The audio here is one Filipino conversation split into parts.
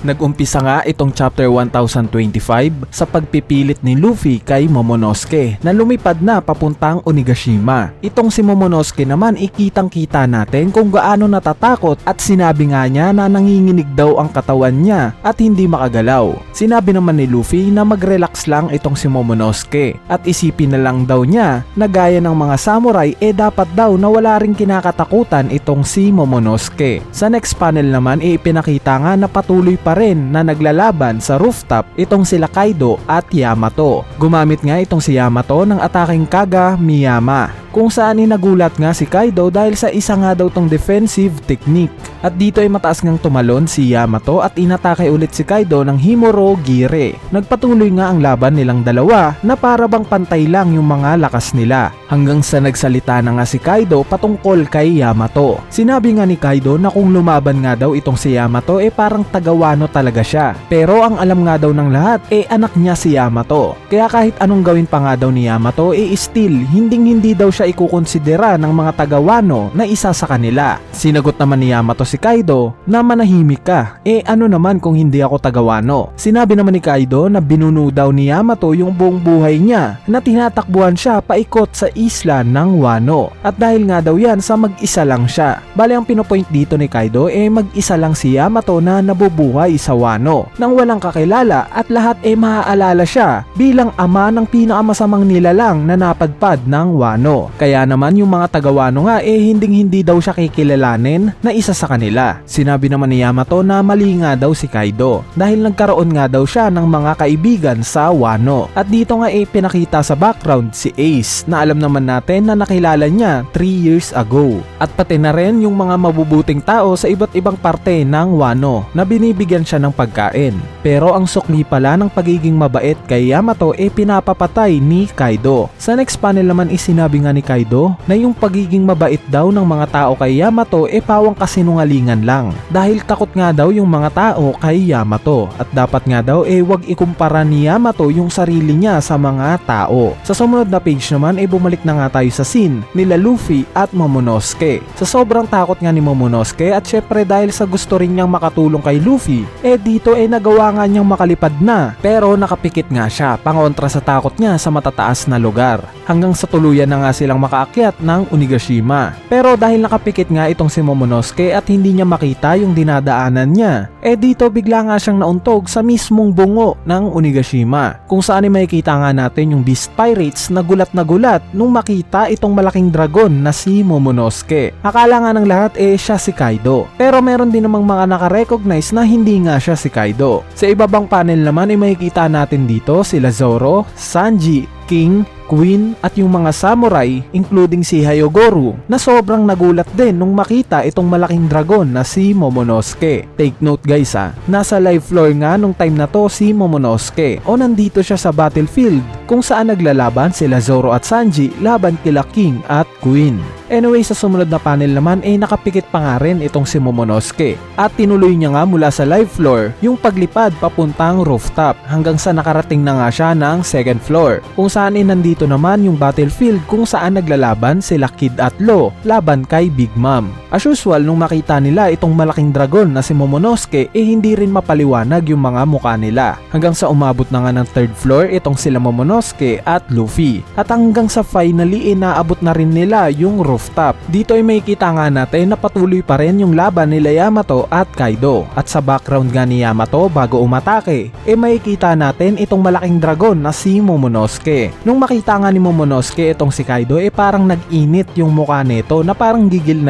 Nag-umpisa nga itong chapter 1025 sa pagpipilit ni Luffy kay Momonosuke na lumipad na papuntang Onigashima. Itong si Momonosuke naman ikitang-kita natin kung gaano natatakot at sinabi nga niya na nanginginig daw ang katawan niya at hindi makagalaw. Sinabi naman ni Luffy na mag-relax lang itong si Momonosuke at isipin na lang daw niya na gaya ng mga samurai dapat daw na wala ring kinakatakutan itong si Momonosuke. Sa next panel naman ipinakita nga na patuloy pa rin na naglalaban sa rooftop itong sila Kaido at Yamato. Gumamit nga itong si Yamato ng ataking Kaga Miyama, kung saan nagulat nga si Kaido dahil sa isa nga daw tong defensive technique. At dito ay mataas ngang tumalon si Yamato at inatake ulit si Kaido ng Himuro Gire. Nagpatuloy nga ang laban nilang dalawa na para bang pantay lang yung mga lakas nila, hanggang sa nagsalita na nga si Kaido patungkol kay Yamato. Sinabi nga ni Kaido na kung lumaban nga daw itong si Yamato parang tagawano talaga siya, pero ang alam nga daw ng lahat anak niya si Yamato. Kaya kahit anong gawin pa nga daw ni Yamato still hindi daw siya ikukonsidera ng mga tagawano na isa sa kanila. Sinagot naman ni Yamato si Kaido na manahimik ka, ano naman kung hindi ako tagawano. Sinabi naman ni Kaido na binuno daw ni Yamato yung buong buhay niya na tinatakbuhan siya paikot sa isla ng Wano, at dahil nga daw yan sa mag-isa lang siya. Bale ang pinopoint dito ni Kaido mag-isa lang si Yamato na nabubuhay sa Wano nang walang kakilala, at lahat maaalala siya bilang ama ng pinakamasamang nilalang na napadpad ng Wano. Kaya naman yung mga taga-Wano nga hindi daw siya kikilalanin na isa sa kanila. Sinabi naman ni Yamato na mali nga daw si Kaido dahil nagkaroon nga daw siya ng mga kaibigan sa Wano. At dito nga pinakita sa background si Ace na alam naman natin na nakilala niya 3 years ago. At pati na rin yung mga mabubuting tao sa iba't ibang parte ng Wano na binibigyan siya ng pagkain. Pero ang sukli pala ng pagiging mabait kay Yamato pinapapatay ni Kaido. Sa next panel naman sinabi nga ni Kaido na yung pagiging mabait daw ng mga tao kay Yamato pawang kasinungalingan lang, dahil takot nga daw yung mga tao kay Yamato at dapat nga daw wag ikumpara ni Yamato yung sarili niya sa mga tao. Sa sumunod na page naman bumalik na nga tayo sa scene nila Luffy at Momonosuke. Sa sobrang takot nga ni Momonosuke at syempre dahil sa gusto rin niyang makatulong kay Luffy dito nagawa nga niyang makalipad na, pero nakapikit nga siya pangontra sa takot niya sa matataas na lugar, hanggang sa tuluyan na nga silang makaakyat ng Onigashima. Pero dahil nakapikit nga itong si Momonosuke at hindi niya makita yung dinadaanan niya, dito bigla nga siyang nauntog sa mismong bungo ng Onigashima, kung saan makikita nga natin yung Beast Pirates na gulat nung makita itong malaking dragon na si Momonosuke. Akala nga ng lahat siya si Kaido, pero meron din namang mga nakarecognize na hindi nga siya si Kaido. Sa ibabang panel naman makikita natin dito sila Zoro, Sanji, King, Queen at yung mga samurai including si Hyogoro na sobrang nagulat din nung makita itong malaking dragon na si Momonosuke. Take note guys nasa live floor nga nung time na to si Momonosuke o nandito siya sa battlefield kung saan naglalaban sila Zoro at Sanji laban kila King at Queen. Anyway, sa sumunod na panel naman nakapikit pa nga rin itong si Momonosuke at tinuloy niya nga mula sa live floor yung paglipad papuntang rooftop hanggang sa nakarating na nga siya ng second floor, kung saan nandito naman yung battlefield kung saan naglalaban sila Kid at Law laban kay Big Mom. As usual, nung makita nila itong malaking dragon na si Momonosuke hindi rin mapaliwanag yung mga mukha nila, hanggang sa umabot na nga ng third floor itong sila Momonosuke at Luffy, at hanggang sa finally naabot na rin nila yung rooftop. Dito makikita nga natin na patuloy pa rin yung laban nila Yamato at Kaido, at sa background nga ni Yamato bago umatake makikita natin itong malaking dragon na si Momonosuke. Nung makita nga ni Momonosuke itong si Kaido parang nag-init yung mukha nito na parang gigil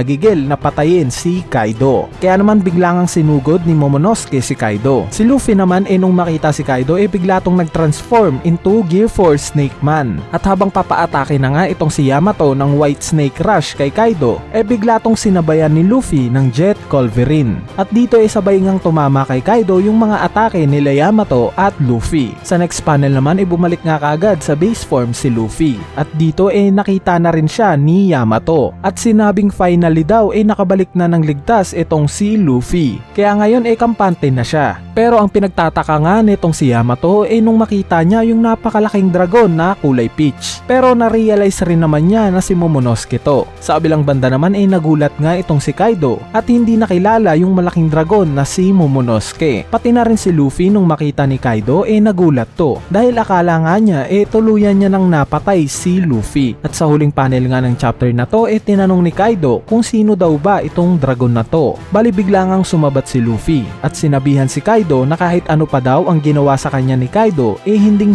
na patayin si Kaido. Kaya naman bigla ngang sinugod ni Momonosuke si Kaido. Si Luffy naman nung makita si Kaido bigla tong nag-transform into Gear 4 Snake Man, at habang papaatake na nga itong si Yamato ng White Snake Rush kay Kaido bigla tong sinabayan ni Luffy ng Jet Culverin, at dito sabay ngang tumama kay Kaido yung mga atake nila Yamato at Luffy. Sa next panel naman bumalik nga kaagad sa base form si Luffy, at dito nakita na rin siya ni Yamato at sinabing finally daw nakabalik na ng ligtas itong si Luffy. Kaya ngayon kampante na siya. Pero ang pinagtataka nga nitong si Yamato nung makita niya yung napakalaking dragon na kulay peach. Pero na-realize rin naman niya na si Momonosuke to. Sa kabilang banda naman ay nagulat nga itong si Kaido at hindi nakilala yung malaking dragon na si Momonosuke. Pati na rin si Luffy nung makita ni Kaido nagulat to dahil akala nga niya tuluyan niya nang napatay si Luffy. At sa huling panel nga ng chapter na to tinanong ni Kaido kung sino daw ba itong dragon na to. Bali bigla ngang sumabat si Luffy at sinabihan si Kaido na kahit ano pa daw ang ginawa sa kanya ni Kaido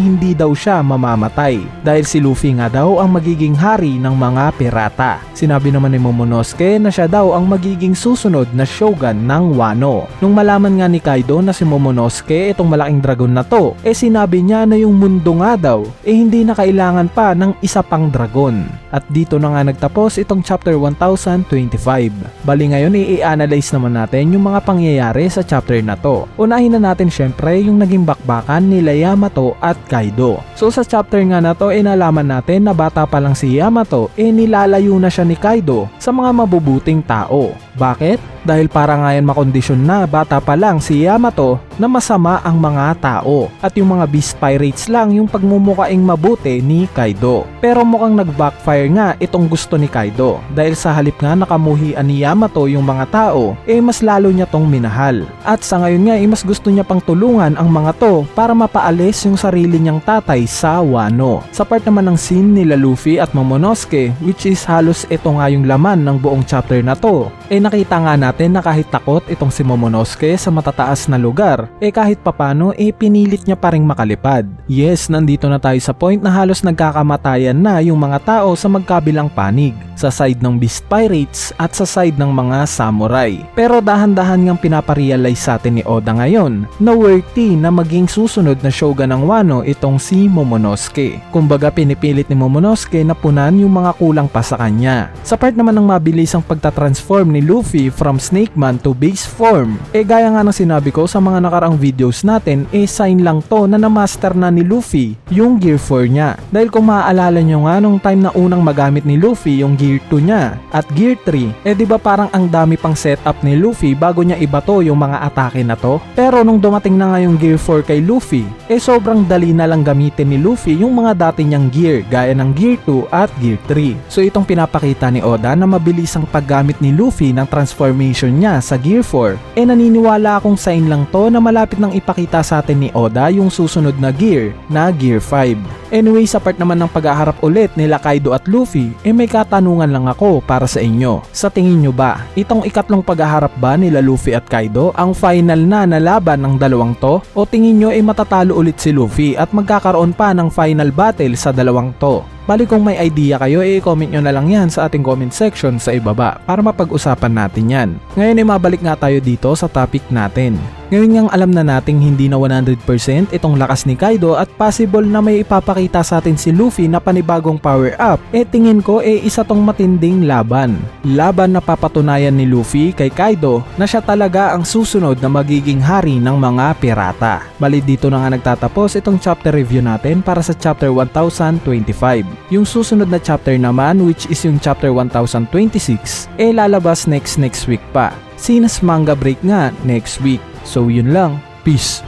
hindi daw siya mamamatay dahil si Luffy nga daw ang magiging hari ng mga pirata. Sinabi naman ni Momonosuke na siya daw ang magiging susunod na shogun ng Wano. Nung malaman nga ni Kaido na si Momonosuke itong malaking dragon na to, sinabi niya na yung mundo nga daw hindi na kailangan pa ng isa pang dragon. At dito na nga nagtapos itong chapter 1025. Bali ngayon i-analyze naman natin yung mga pangyayari sa chapter na to. Unahin na natin syempre yung naging bakbakan nila Yamato at Kaido. So sa chapter nga na to nalaman natin na bata pa lang si Yamato nilalayo na siya ni Kaido sa mga mabubuting tao. Bakit? Dahil para ngayon makondisyon na bata pa lang si Yamato na masama ang mga tao at yung mga beast pirates lang yung pagmumukaing mabuti ni Kaido. Pero mukhang nag-backfire nga itong gusto ni Kaido dahil sa halip nga nakamuhian ni Yamato yung mga tao mas lalo niya tong minahal. At sa ngayon nga mas gusto niya pang tulungan ang mga to para mapaalis yung sarili niyang tatay sa Wano. Sa part naman ng scene nila Luffy at Momonosuke, which is halos ito nga yung laman ng buong chapter na to, nakita nga natin na kahit takot itong si Momonosuke sa matataas na lugar, kahit papano pinilit niya pa ring makalipad. Yes, nandito na tayo sa point na halos nagkakamatayan na yung mga tao sa magkabilang panig, sa side ng beast pirates at sa side ng mga samurai. Pero dahan-dahan ngang pinaparealize sa atin ni Oda ngayon na worthy na maging susunod na shogun ng Wano itong si Momonosuke. Kumbaga pinipilit ni Momonosuke na punan yung mga kulang pa sa kanya. Sa part naman ng mabilisang pagtatransform ni Luffy from Snake Man to base form, gaya nga ng sinabi ko sa mga nakaraang videos natin, sign lang to na na-master na ni Luffy yung Gear 4 niya. Dahil kung maaalala nyo nga nung time na unang magamit ni Luffy yung Gear 2 niya at Gear 3, diba parang ang dami pang setup ni Luffy bago niya ibato yung mga atake na to. Pero nung dumating na nga yung Gear 4 kay Luffy, sobrang dali na lang gamitin ni Luffy yung mga dati niyang gear gaya ng Gear 2 at Gear 3. So itong pinapakita ni Oda na mabilis ang paggamit ni Luffy ng transformation niya sa Gear 4, naniniwala akong sign lang to na malapit nang ipakita sa atin ni Oda yung susunod na gear na Gear 5. Anyway, sa part naman ng paghaharap ulit nila Kaido at Luffy, may katanungan lang ako para sa inyo. Sa tingin nyo ba, itong ikatlong paghaharap ba nila Luffy at Kaido ang final na laban ng dalawang to? O tingin nyo matatalo ulit si Luffy at magkakaroon pa ng final battle sa dalawang to? Bali kung may idea kayo, i-comment nyo na lang yan sa ating comment section sa ibaba para mapag-usapan natin yan. Ngayon mabalik nga tayo dito sa topic natin. Ngayon ngang alam na nating hindi na 100% itong lakas ni Kaido at possible na may ipapakita sa atin si Luffy na panibagong power up, tingin ko isa tong matinding laban. Laban na papatunayan ni Luffy kay Kaido na siya talaga ang susunod na magiging hari ng mga pirata. Bali dito na nga nagtatapos itong chapter review natin para sa chapter 1025. Yung susunod na chapter naman, which is yung chapter 1026, lalabas next week pa. Since manga break nga next week. So yun lang. Peace.